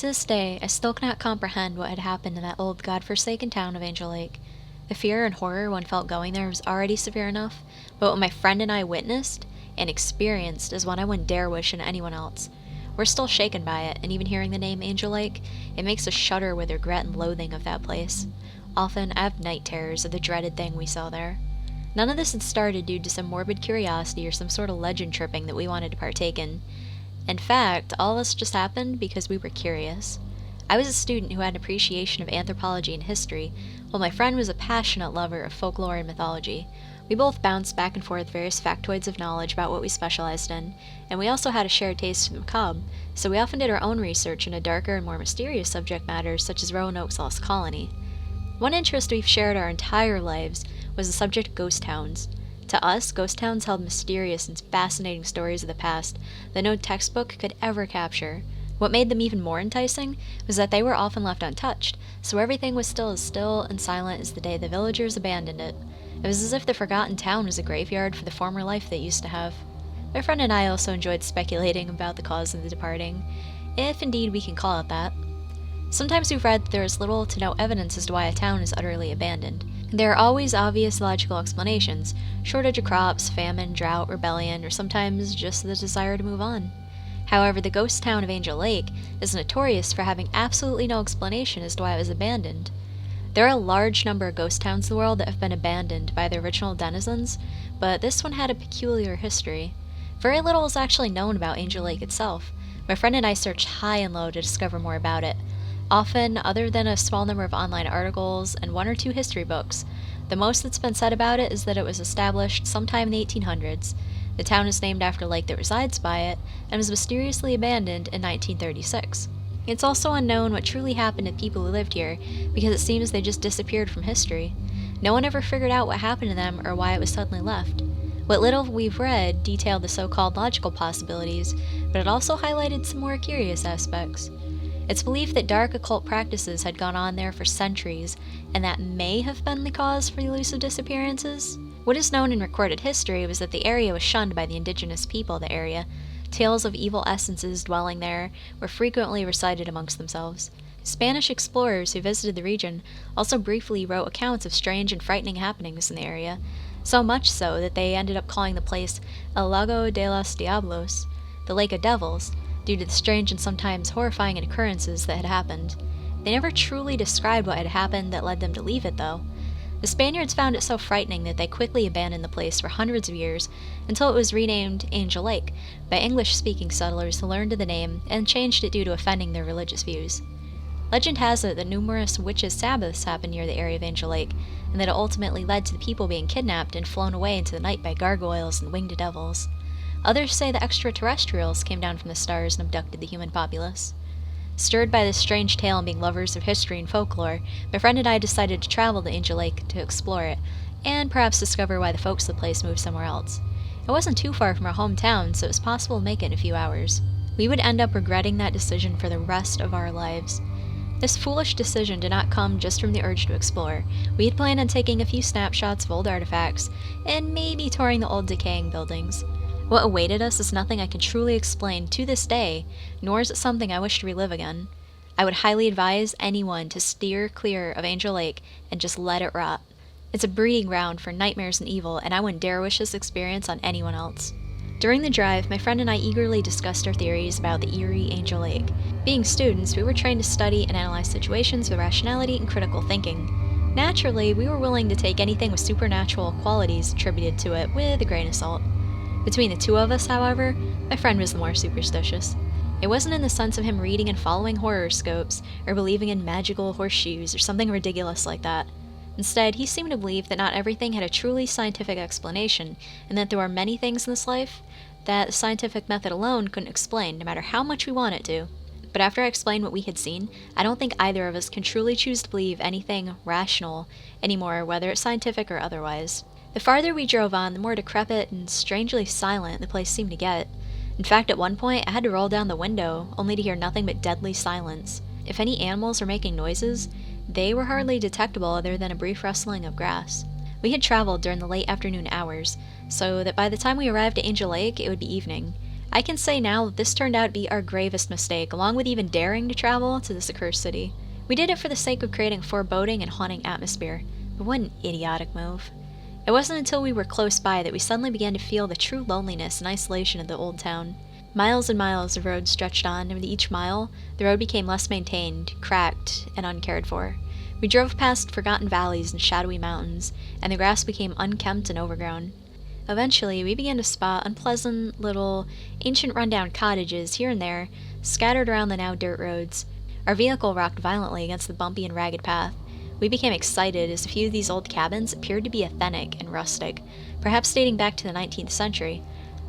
this day, I still cannot comprehend what had happened in that old godforsaken town of Angel Lake. The fear and horror one felt going there was already severe enough, but what my friend and I witnessed and experienced is one I wouldn't dare wish on anyone else. We're still shaken by it, and even hearing the name Angel Lake, it makes us shudder with regret and loathing of that place. Often, I have night terrors of the dreaded thing we saw there. None of this had started due to some morbid curiosity or some sort of legend tripping that we wanted to partake in. In fact, all this just happened because we were curious. I was a student who had an appreciation of anthropology and history, while my friend was a passionate lover of folklore and mythology. We both bounced back and forth various factoids of knowledge about what we specialized in, and we also had a shared taste for the macabre, so we often did our own research into darker and more mysterious subject matters such as Roanoke's Lost Colony. One interest we've shared our entire lives was the subject of ghost towns. To us, ghost towns held mysterious and fascinating stories of the past that no textbook could ever capture. What made them even more enticing was that they were often left untouched, so everything was still as still and silent as the day the villagers abandoned it. It was as if the forgotten town was a graveyard for the former life they used to have. My friend and I also enjoyed speculating about the cause of the departing, if indeed we can call it that. Sometimes we've read that there is little to no evidence as to why a town is utterly abandoned. There are always obvious logical explanations: shortage of crops, famine, drought, rebellion, or sometimes just the desire to move on. However, the ghost town of Angel Lake is notorious for having absolutely no explanation as to why it was abandoned. There are a large number of ghost towns in the world that have been abandoned by their original denizens, but this one had a peculiar history. Very little is actually known about Angel Lake itself. My friend and I searched high and low to discover more about it. Often, other than a small number of online articles and one or two history books, the most that's been said about it is that it was established sometime in the 1800s. The town is named after a lake that resides by it, and was mysteriously abandoned in 1936. It's also unknown what truly happened to people who lived here, because it seems they just disappeared from history. No one ever figured out what happened to them or why it was suddenly left. What little we've read detailed the so-called logical possibilities, but it also highlighted some more curious aspects. It's believed that dark occult practices had gone on there for centuries, and that may have been the cause for the elusive disappearances. What is known in recorded history was that the area was shunned by the indigenous people of the area. Tales of evil essences dwelling there were frequently recited amongst themselves. Spanish explorers who visited the region also briefly wrote accounts of strange and frightening happenings in the area, so much so that they ended up calling the place El Lago de los Diablos, the Lake of Devils, due to the strange and sometimes horrifying occurrences that had happened. They never truly described what had happened that led them to leave it, though. The Spaniards found it so frightening that they quickly abandoned the place for hundreds of years, until it was renamed Angel Lake by English-speaking settlers who learned of the name and changed it due to offending their religious views. Legend has it that numerous witches' Sabbaths happened near the area of Angel Lake, and that it ultimately led to the people being kidnapped and flown away into the night by gargoyles and winged devils. Others say the extraterrestrials came down from the stars and abducted the human populace. Stirred by this strange tale and being lovers of history and folklore, my friend and I decided to travel to Angel Lake to explore it, and perhaps discover why the folks of the place moved somewhere else. It wasn't too far from our hometown, so it was possible to make it in a few hours. We would end up regretting that decision for the rest of our lives. This foolish decision did not come just from the urge to explore. We had planned on taking a few snapshots of old artifacts, and maybe touring the old decaying buildings. What awaited us is nothing I can truly explain to this day, nor is it something I wish to relive again. I would highly advise anyone to steer clear of Angel Lake and just let it rot. It's a breeding ground for nightmares and evil, and I wouldn't dare wish this experience on anyone else. During the drive, my friend and I eagerly discussed our theories about the eerie Angel Lake. Being students, we were trained to study and analyze situations with rationality and critical thinking. Naturally, we were willing to take anything with supernatural qualities attributed to it with a grain of salt. Between the two of us, however, my friend was the more superstitious. It wasn't in the sense of him reading and following horoscopes, or believing in magical horseshoes, or something ridiculous like that. Instead, he seemed to believe that not everything had a truly scientific explanation, and that there were many things in this life that the scientific method alone couldn't explain, no matter how much we want it to. But after I explained what we had seen, I don't think either of us can truly choose to believe anything rational anymore, whether it's scientific or otherwise. The farther we drove on, the more decrepit and strangely silent the place seemed to get. In fact, at one point, I had to roll down the window, only to hear nothing but deadly silence. If any animals were making noises, they were hardly detectable other than a brief rustling of grass. We had traveled during the late afternoon hours, so that by the time we arrived at Angel Lake, it would be evening. I can say now that this turned out to be our gravest mistake, along with even daring to travel to this accursed city. We did it for the sake of creating a foreboding and haunting atmosphere, but what an idiotic move. It wasn't until we were close by that we suddenly began to feel the true loneliness and isolation of the old town. Miles and miles of road stretched on, and with each mile, the road became less maintained, cracked, and uncared for. We drove past forgotten valleys and shadowy mountains, and the grass became unkempt and overgrown. Eventually, we began to spot unpleasant little, ancient rundown cottages here and there, scattered around the now dirt roads. Our vehicle rocked violently against the bumpy and ragged path. We became excited as a few of these old cabins appeared to be authentic and rustic, perhaps dating back to the 19th century.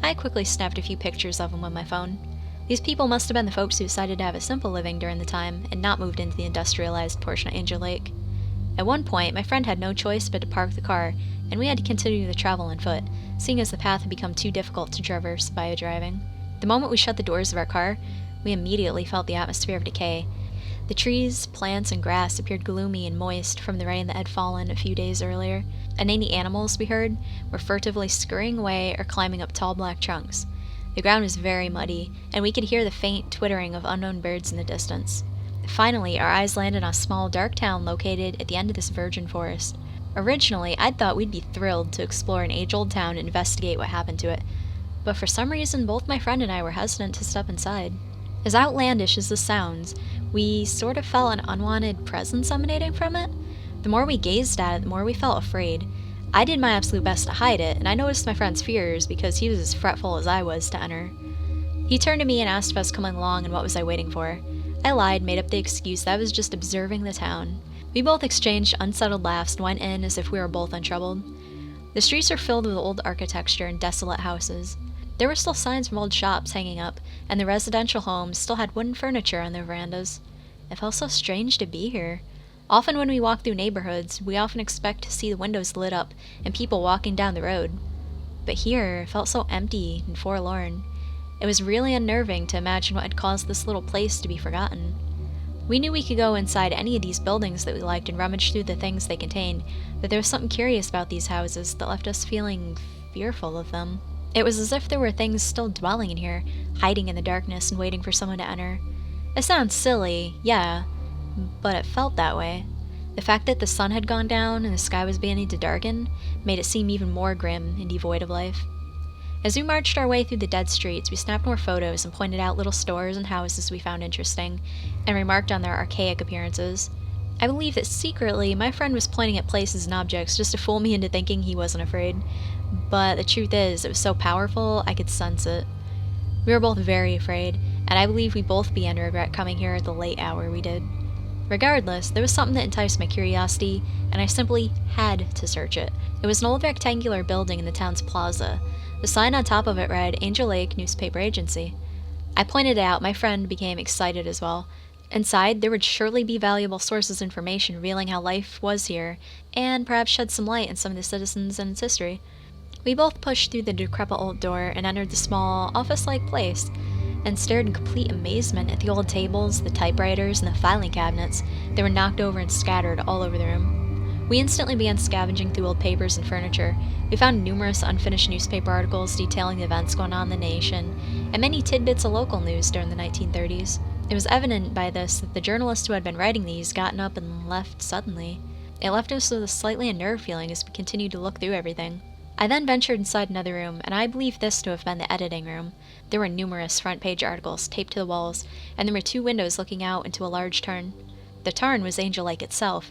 I quickly snapped a few pictures of them with my phone. These people must have been the folks who decided to have a simple living during the time and not moved into the industrialized portion of Angel Lake. At one point, my friend had no choice but to park the car, and we had to continue the travel on foot, seeing as the path had become too difficult to traverse via driving. The moment we shut the doors of our car, we immediately felt the atmosphere of decay. The trees, plants, and grass appeared gloomy and moist from the rain that had fallen a few days earlier, and any animals we heard were furtively scurrying away or climbing up tall black trunks. The ground was very muddy, and we could hear the faint twittering of unknown birds in the distance. Finally, our eyes landed on a small, dark town located at the end of this virgin forest. Originally, I'd thought we'd be thrilled to explore an age-old town and investigate what happened to it, but for some reason both my friend and I were hesitant to step inside. As outlandish as this sounds, we sort of felt an unwanted presence emanating from it. The more we gazed at it, the more we felt afraid. I did my absolute best to hide it, and I noticed my friend's fears because he was as fretful as I was to enter. He turned to me and asked if I was coming along and what was I waiting for. I lied, made up the excuse that I was just observing the town. We both exchanged unsettled laughs and went in as if we were both untroubled. The streets were filled with old architecture and desolate houses. There were still signs from old shops hanging up, and the residential homes still had wooden furniture on their verandas. It felt so strange to be here. Often when we walk through neighborhoods, we often expect to see the windows lit up and people walking down the road. But here, it felt so empty and forlorn. It was really unnerving to imagine what had caused this little place to be forgotten. We knew we could go inside any of these buildings that we liked and rummage through the things they contained, but there was something curious about these houses that left us feeling fearful of them. It was as if there were things still dwelling in here, hiding in the darkness and waiting for someone to enter. It sounds silly, yeah, but it felt that way. The fact that the sun had gone down and the sky was beginning to darken made it seem even more grim and devoid of life. As we marched our way through the dead streets, we snapped more photos and pointed out little stores and houses we found interesting, and remarked on their archaic appearances. I believe that secretly, my friend was pointing at places and objects just to fool me into thinking he wasn't afraid. But the truth is, it was so powerful, I could sense it. We were both very afraid, and I believe we both began to regret coming here at the late hour we did. Regardless, there was something that enticed my curiosity, and I simply had to search it. It was an old rectangular building in the town's plaza. The sign on top of it read, Angel Lake Newspaper Agency. I pointed it out, my friend became excited as well. Inside, there would surely be valuable sources of information revealing how life was here, and perhaps shed some light on some of the citizens and its history. We both pushed through the decrepit old door and entered the small, office-like place, and stared in complete amazement at the old tables, the typewriters, and the filing cabinets that were knocked over and scattered all over the room. We instantly began scavenging through old papers and furniture. We found numerous unfinished newspaper articles detailing the events going on in the nation, and many tidbits of local news during the 1930s. It was evident by this that the journalist who had been writing these gotten up and left suddenly. It left us with a slightly unnerved feeling as we continued to look through everything. I then ventured inside another room, and I believe this to have been the editing room. There were numerous front-page articles taped to the walls, and there were 2 windows looking out into a large tarn. The tarn was Angel Lake itself.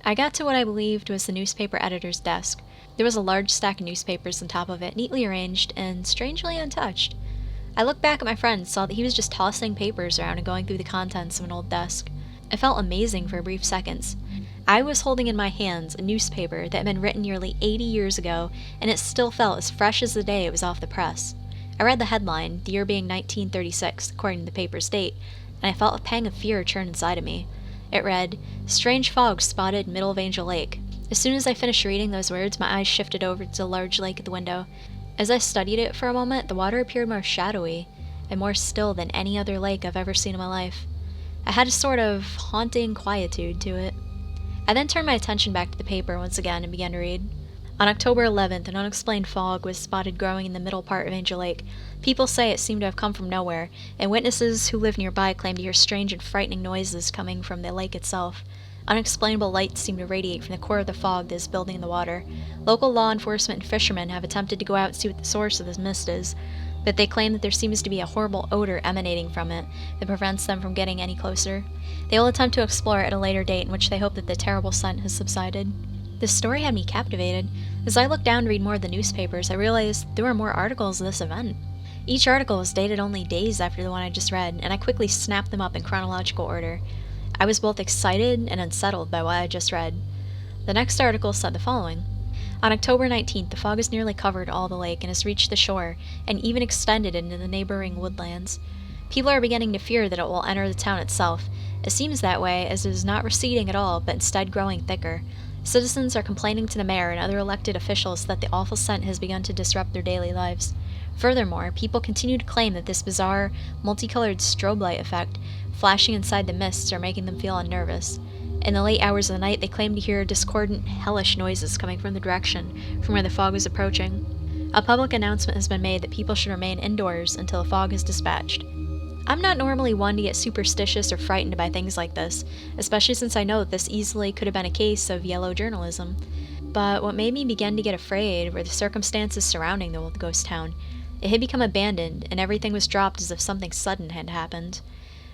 I got to what I believed was the newspaper editor's desk. There was a large stack of newspapers on top of it, neatly arranged and strangely untouched. I looked back at my friend and saw that he was just tossing papers around and going through the contents of an old desk. It felt amazing for brief seconds. I was holding in my hands a newspaper that had been written nearly 80 years ago, and it still felt as fresh as the day it was off the press. I read the headline, the year being 1936, according to the paper's date, and I felt a pang of fear churn inside of me. It read, Strange fog spotted middle of Angel Lake. As soon as I finished reading those words, my eyes shifted over to the large lake at the window. As I studied it for a moment, the water appeared more shadowy and more still than any other lake I've ever seen in my life. I had a sort of haunting quietude to it. I then turned my attention back to the paper once again and began to read. On October 11th, an unexplained fog was spotted growing in the middle part of Angel Lake. People say it seemed to have come from nowhere, and witnesses who live nearby claim to hear strange and frightening noises coming from the lake itself. Unexplainable lights seem to radiate from the core of the fog that is building in the water. Local law enforcement and fishermen have attempted to go out and see what the source of this mist is, but they claim that there seems to be a horrible odor emanating from it that prevents them from getting any closer. They will attempt to explore it at a later date in which they hope that the terrible scent has subsided. This story had me captivated. As I looked down to read more of the newspapers, I realized there were more articles of this event. Each article was dated only days after the one I just read, and I quickly snapped them up in chronological order. I was both excited and unsettled by what I just read. The next article said the following. On October 19th, the fog has nearly covered all the lake and has reached the shore, and even extended into the neighboring woodlands. People are beginning to fear that it will enter the town itself. It seems that way, as it is not receding at all, but instead growing thicker. Citizens are complaining to the mayor and other elected officials that the awful scent has begun to disrupt their daily lives. Furthermore, people continue to claim that this bizarre, multicolored strobe light effect flashing inside the mists are making them feel unnervous. In the late hours of the night, they claim to hear discordant, hellish noises coming from the direction from where the fog is approaching. A public announcement has been made that people should remain indoors until the fog is dispatched. I'm not normally one to get superstitious or frightened by things like this, especially since I know that this easily could have been a case of yellow journalism. But what made me begin to get afraid were the circumstances surrounding the old ghost town. It had become abandoned, and everything was dropped as if something sudden had happened.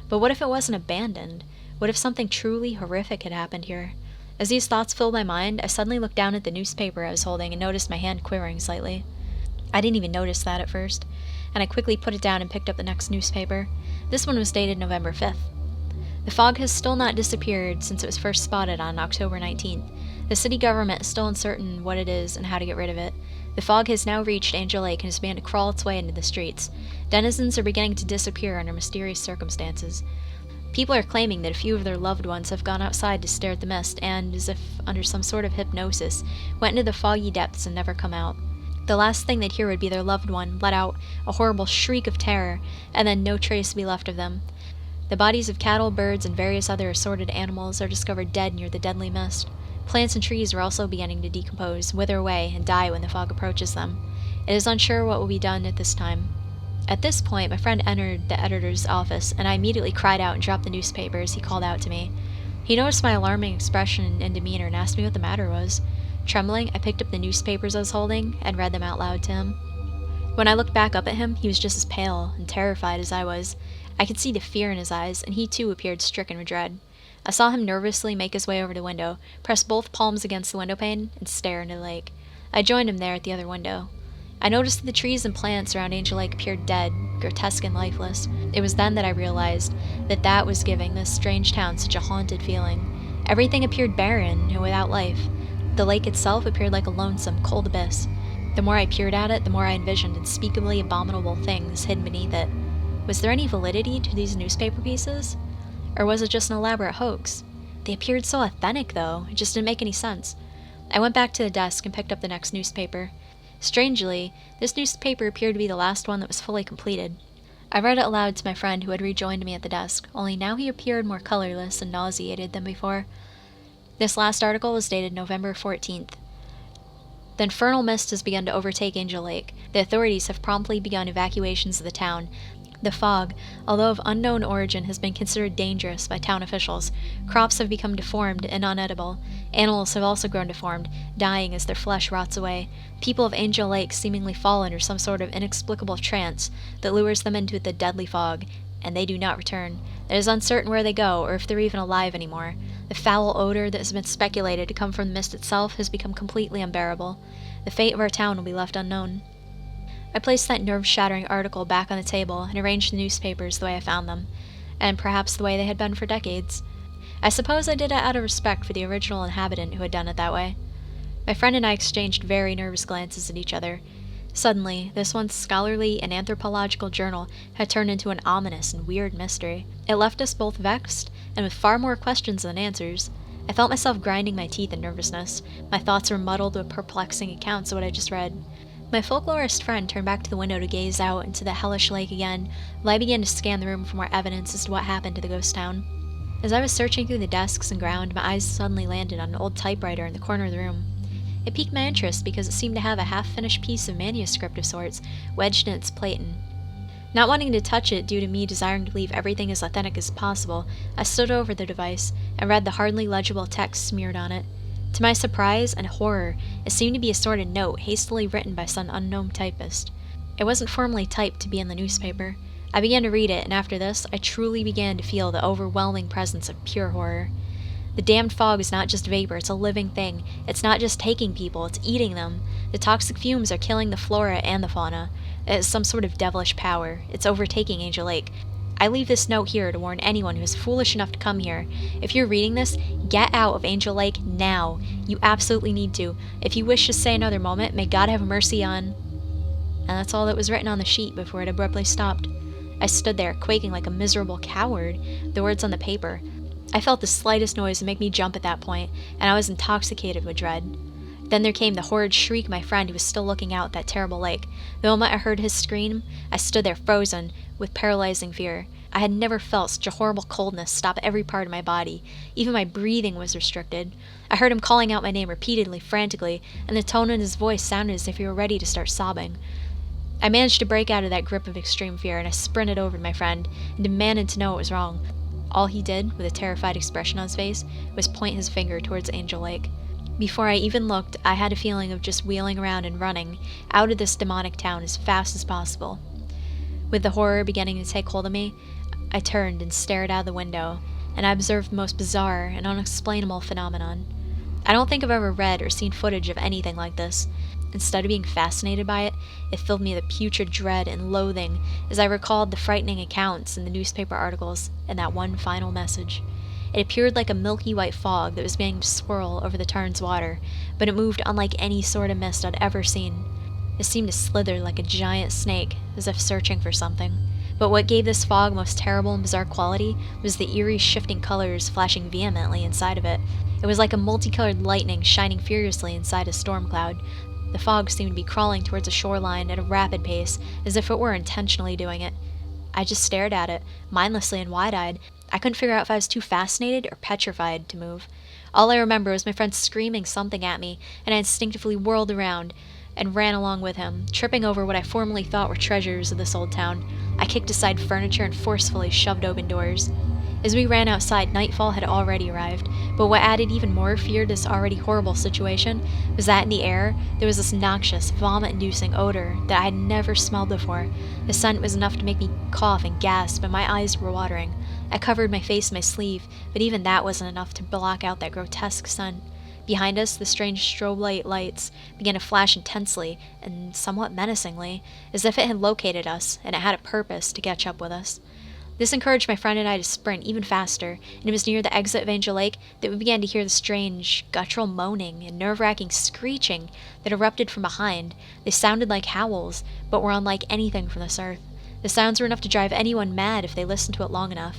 But what if it wasn't abandoned? What if something truly horrific had happened here? As these thoughts filled my mind, I suddenly looked down at the newspaper I was holding and noticed my hand quivering slightly. I didn't even notice that at first, and I quickly put it down and picked up the next newspaper. This one was dated November 5th. The fog has still not disappeared since it was first spotted on October 19th. The city government is still uncertain what it is and how to get rid of it. The fog has now reached Angel Lake and has begun to crawl its way into the streets. Denizens are beginning to disappear under mysterious circumstances. People are claiming that a few of their loved ones have gone outside to stare at the mist and, as if under some sort of hypnosis, went into the foggy depths and never come out. The last thing they'd hear would be their loved one let out a horrible shriek of terror, and then no trace be left of them. The bodies of cattle, birds, and various other assorted animals are discovered dead near the deadly mist. Plants and trees are also beginning to decompose, wither away, and die when the fog approaches them. It is unsure what will be done at this time. At this point, my friend entered the editor's office, and I immediately cried out and dropped the newspaper as he called out to me. He noticed my alarming expression and demeanor and asked me what the matter was. Trembling, I picked up the newspapers I was holding and read them out loud to him. When I looked back up at him, he was just as pale and terrified as I was. I could see the fear in his eyes, and he too appeared stricken with dread. I saw him nervously make his way over to the window, press both palms against the window pane, and stare into the lake. I joined him there at the other window. I noticed that the trees and plants around Angel Lake appeared dead, grotesque and lifeless. It was then that I realized that that was giving this strange town such a haunted feeling. Everything appeared barren and without life. The lake itself appeared like a lonesome, cold abyss. The more I peered at it, the more I envisioned unspeakably abominable things hidden beneath it. Was there any validity to these newspaper pieces? Or was it just an elaborate hoax? They appeared so authentic, though. It just didn't make any sense. I went back to the desk and picked up the next newspaper. Strangely, this newspaper appeared to be the last one that was fully completed. I read it aloud to my friend who had rejoined me at the desk, only now he appeared more colorless and nauseated than before. This last article was dated November 14th. The infernal mist has begun to overtake Angel Lake. The authorities have promptly begun evacuations of the town. The fog, although of unknown origin, has been considered dangerous by town officials. Crops have become deformed and unedible. Animals have also grown deformed, dying as their flesh rots away. People of Angel Lake seemingly fall under some sort of inexplicable trance that lures them into the deadly fog, and they do not return. It is uncertain where they go, or if they're even alive anymore. The foul odor that has been speculated to come from the mist itself has become completely unbearable. The fate of our town will be left unknown. I placed that nerve-shattering article back on the table and arranged the newspapers the way I found them, and perhaps the way they had been for decades. I suppose I did it out of respect for the original inhabitant who had done it that way. My friend and I exchanged very nervous glances at each other. Suddenly, this once scholarly and anthropological journal had turned into an ominous and weird mystery. It left us both vexed, and with far more questions than answers. I felt myself grinding my teeth in nervousness. My thoughts were muddled with perplexing accounts of what I just read. My folklorist friend turned back to the window to gaze out into the hellish lake again, while I began to scan the room for more evidence as to what happened to the ghost town. As I was searching through the desks and ground, my eyes suddenly landed on an old typewriter in the corner of the room. It piqued my interest because it seemed to have a half-finished piece of manuscript of sorts wedged in its platen. Not wanting to touch it due to me desiring to leave everything as authentic as possible, I stood over the device and read the hardly legible text smeared on it. To my surprise and horror, it seemed to be a sort of note hastily written by some unknown typist. It wasn't formally typed to be in the newspaper. I began to read it, and after this, I truly began to feel the overwhelming presence of pure horror. The damned fog is not just vapor, it's a living thing. It's not just taking people, it's eating them. The toxic fumes are killing the flora and the fauna. It has some sort of devilish power. It's overtaking Angel Lake. I leave this note here to warn anyone who is foolish enough to come here. If you're reading this, get out of Angel Lake now. You absolutely need to. If you wish to stay another moment, may God have mercy on... And that's all that was written on the sheet before it abruptly stopped. I stood there, quaking like a miserable coward, the words on the paper. I felt the slightest noise make me jump at that point, and I was intoxicated with dread. Then there came the horrid shriek of my friend who was still looking out at that terrible lake. The moment I heard his scream, I stood there frozen, with paralyzing fear. I had never felt such a horrible coldness stop every part of my body. Even my breathing was restricted. I heard him calling out my name repeatedly, frantically, and the tone in his voice sounded as if he were ready to start sobbing. I managed to break out of that grip of extreme fear, and I sprinted over to my friend and demanded to know what was wrong. All he did, with a terrified expression on his face, was point his finger towards Angel Lake. Before I even looked, I had a feeling of just wheeling around and running out of this demonic town as fast as possible. With the horror beginning to take hold of me, I turned and stared out the window, and I observed the most bizarre and unexplainable phenomenon. I don't think I've ever read or seen footage of anything like this. Instead of being fascinated by it, it filled me with putrid dread and loathing as I recalled the frightening accounts in the newspaper articles and that one final message. It appeared like a milky white fog that was beginning to swirl over the tarn's water, but it moved unlike any sort of mist I'd ever seen. It seemed to slither like a giant snake, as if searching for something. But what gave this fog most terrible and bizarre quality was the eerie shifting colors flashing vehemently inside of it. It was like a multicolored lightning shining furiously inside a storm cloud. The fog seemed to be crawling towards a shoreline at a rapid pace, as if it were intentionally doing it. I just stared at it, mindlessly and wide-eyed. I couldn't figure out if I was too fascinated or petrified to move. All I remember was my friend screaming something at me, and I instinctively whirled around and ran along with him, tripping over what I formerly thought were treasures of this old town. I kicked aside furniture and forcefully shoved open doors. As we ran outside, nightfall had already arrived, but what added even more fear to this already horrible situation was that in the air there was this noxious, vomit-inducing odor that I had never smelled before. The scent was enough to make me cough and gasp, and my eyes were watering. I covered my face in my sleeve, but even that wasn't enough to block out that grotesque scent. Behind us, the strange strobe lights began to flash intensely and somewhat menacingly, as if it had located us and it had a purpose to catch up with us. This encouraged my friend and I to sprint even faster, and it was near the exit of Angel Lake that we began to hear the strange, guttural moaning and nerve-wracking screeching that erupted from behind. They sounded like howls, but were unlike anything from this earth. The sounds were enough to drive anyone mad if they listened to it long enough.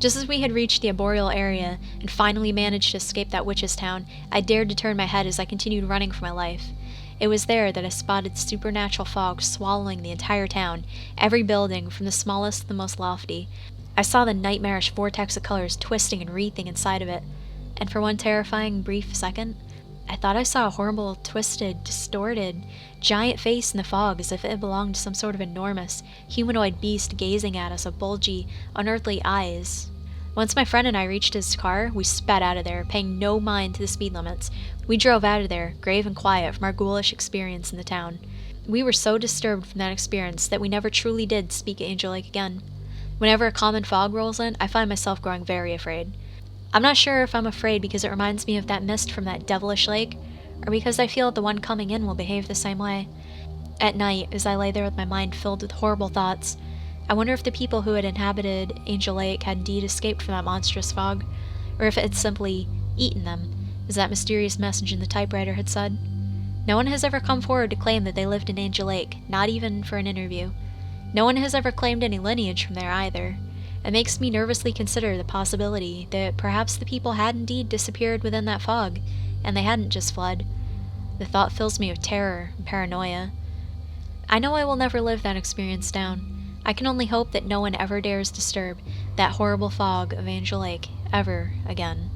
Just as we had reached the arboreal area and finally managed to escape that witch's town, I dared to turn my head as I continued running for my life. It was there that I spotted supernatural fog swallowing the entire town, every building, from the smallest to the most lofty. I saw the nightmarish vortex of colors twisting and wreathing inside of it, and for one terrifying brief second, I thought I saw a horrible, twisted, distorted, giant face in the fog as if it had belonged to some sort of enormous, humanoid beast gazing at us with bulgy, unearthly eyes. Once my friend and I reached his car, we sped out of there, paying no mind to the speed limits. We drove out of there, grave and quiet from our ghoulish experience in the town. We were so disturbed from that experience that we never truly did speak at Angel Lake again. Whenever a common fog rolls in, I find myself growing very afraid. I'm not sure if I'm afraid because it reminds me of that mist from that devilish lake, or because I feel that the one coming in will behave the same way. At night, as I lay there with my mind filled with horrible thoughts, I wonder if the people who had inhabited Angel Lake had indeed escaped from that monstrous fog, or if it had simply eaten them, as that mysterious message in the typewriter had said. No one has ever come forward to claim that they lived in Angel Lake, not even for an interview. No one has ever claimed any lineage from there either. It makes me nervously consider the possibility that perhaps the people had indeed disappeared within that fog, and they hadn't just fled. The thought fills me with terror and paranoia. I know I will never live that experience down. I can only hope that no one ever dares disturb that horrible fog of Angel Lake ever again.